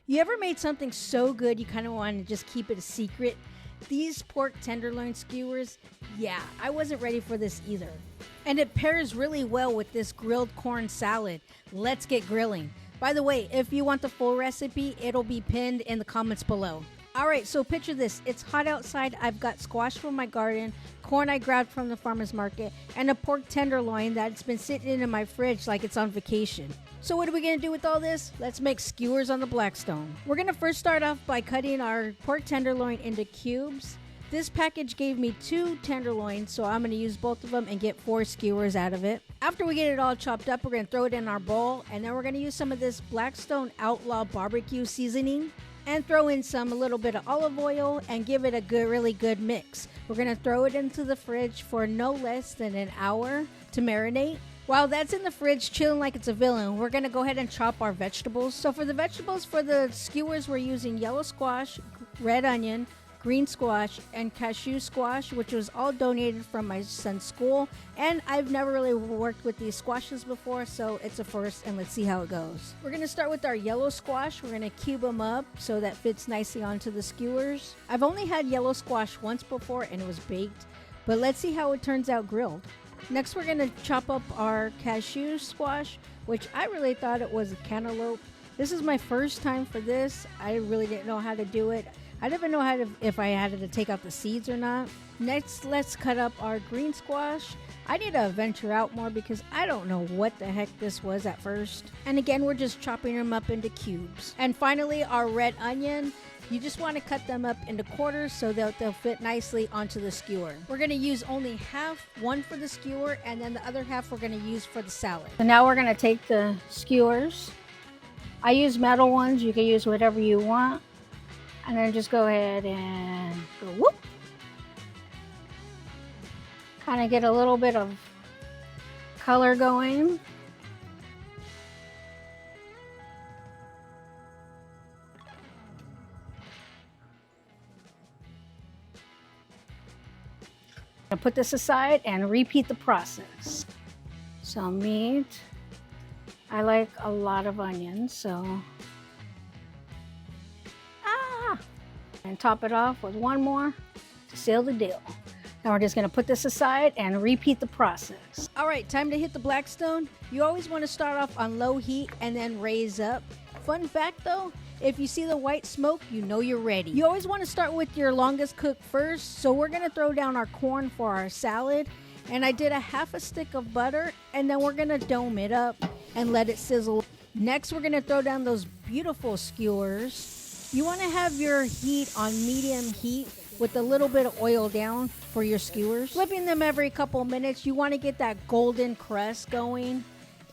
You ever made something so good you kind of want to just keep it a secret? These pork tenderloin skewers, yeah, I wasn't ready for this either. And it pairs really well with this grilled corn salad. Let's get grilling. By the way, if you want the full recipe, it'll be pinned in the comments below. Alright, so picture this. It's hot outside. I've got squash from my garden, corn I grabbed from the farmer's market, and a pork tenderloin that's been sitting in my fridge like it's on vacation. So what are we going to do with all this? Let's make skewers on the Blackstone. We're going to first start off by cutting our pork tenderloin into cubes. This package gave me 2 tenderloins, so I'm going to use both of them and get 4 skewers out of it. After we get it all chopped up, we're going to throw it in our bowl, and then we're going to use some of this Blackstone Outlaw barbecue seasoning and throw in a little bit of olive oil and give it a really good mix. We're going to throw it into the fridge for no less than an hour to marinate. While that's in the fridge chilling like it's a villain, we're going to go ahead and chop our vegetables. So for the vegetables, for the skewers, we're using yellow squash, red onion, green squash, and cashew squash, which was all donated from my son's school. And I've never really worked with these squashes before, so it's a first, and let's see how it goes. We're going to start with our yellow squash. We're going to cube them up so that fits nicely onto the skewers. I've only had yellow squash once before, and it was baked, but let's see how it turns out grilled. Next, we're going to chop up our cashew squash, which I really thought it was a cantaloupe. This is my first time for this. I really didn't know how to do it. I didn't know if I had to take out the seeds or not. Next, let's cut up our green squash. I need to venture out more because I don't know what the heck this was at first. And again, we're just chopping them up into cubes. And finally, our red onion. You just want to cut them up into quarters so that they'll fit nicely onto the skewer. We're going to use only half, one for the skewer, and then the other half we're going to use for the salad. So now we're going to take the skewers. I use metal ones. You can use whatever you want. And then just go ahead and go whoop. Kind of get a little bit of color going. I'll put this aside and repeat the process. Some meat. I like a lot of onions, so. And top it off with one more to seal the deal. Now we're just gonna put this aside and repeat the process. All right, time to hit the Blackstone. You always wanna start off on low heat and then raise up. Fun fact though, if you see the white smoke, you know you're ready. You always want to start with your longest cook first, so we're going to throw down our corn for our salad. And I did a half a stick of butter, and then we're going to dome it up and let it sizzle. Next, we're going to throw down those beautiful skewers. You want to have your heat on medium heat with a little bit of oil down for your skewers. Flipping them every couple minutes, you want to get that golden crust going.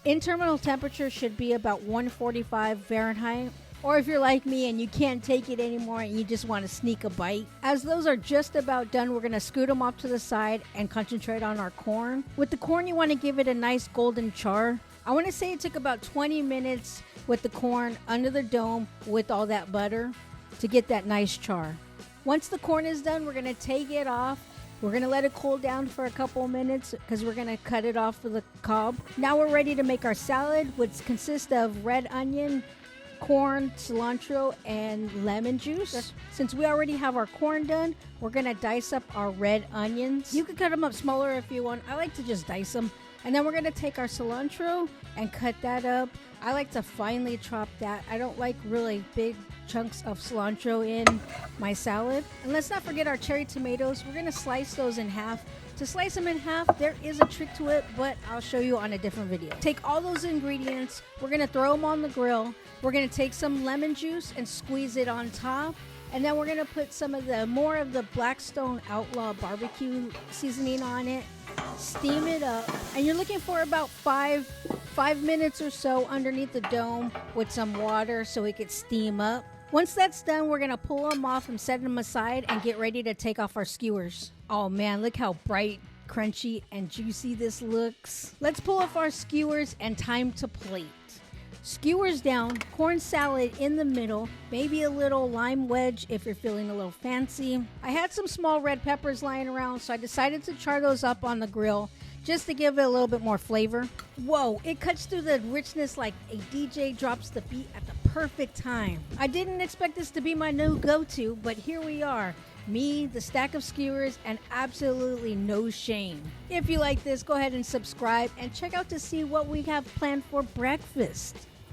Internal temperature should be about 145 Fahrenheit. Or if you're like me and you can't take it anymore and you just want to sneak a bite. As those are just about done, we're going to scoot them off to the side and concentrate on our corn. With the corn, you want to give it a nice golden char. I want to say it took about 20 minutes with the corn under the dome with all that butter to get that nice char. Once the corn is done, we're going to take it off. We're going to let it cool down for a couple minutes because we're going to cut it off with the cob. Now we're ready to make our salad, which consists of red onion, corn, cilantro, and lemon juice. Since we already have our corn done, we're going to dice up our red onions. You can cut them up smaller if you want. I like to just dice them. And then we're going to take our cilantro and cut that up. I like to finely chop that. I don't like really big chunks of cilantro in my salad. And let's not forget our cherry tomatoes. We're going to slice those in half. To slice them in half, there is a trick to it, but I'll show you on a different video. Take all those ingredients. We're going to throw them on the grill. We're going to take some lemon juice and squeeze it on top. And then we're going to put more of the Blackstone Outlaw barbecue seasoning on it. Steam it up. And you're looking for about five minutes or so underneath the dome with some water so it could steam up. Once that's done, we're going to pull them off and set them aside and get ready to take off our skewers. Oh man, look how bright, crunchy, and juicy this looks. Let's pull off our skewers and time to plate. Skewers down, corn salad in the middle, maybe a little lime wedge if you're feeling a little fancy. I had some small red peppers lying around, so I decided to char those up on the grill. just to give it a little bit more flavor. Whoa, it cuts through the richness like a DJ drops the beat at the perfect time. I didn't expect this to be my new go-to, but here we are. Me, the stack of skewers, and absolutely no shame. If you like this, go ahead and subscribe and check out to see what we have planned for breakfast.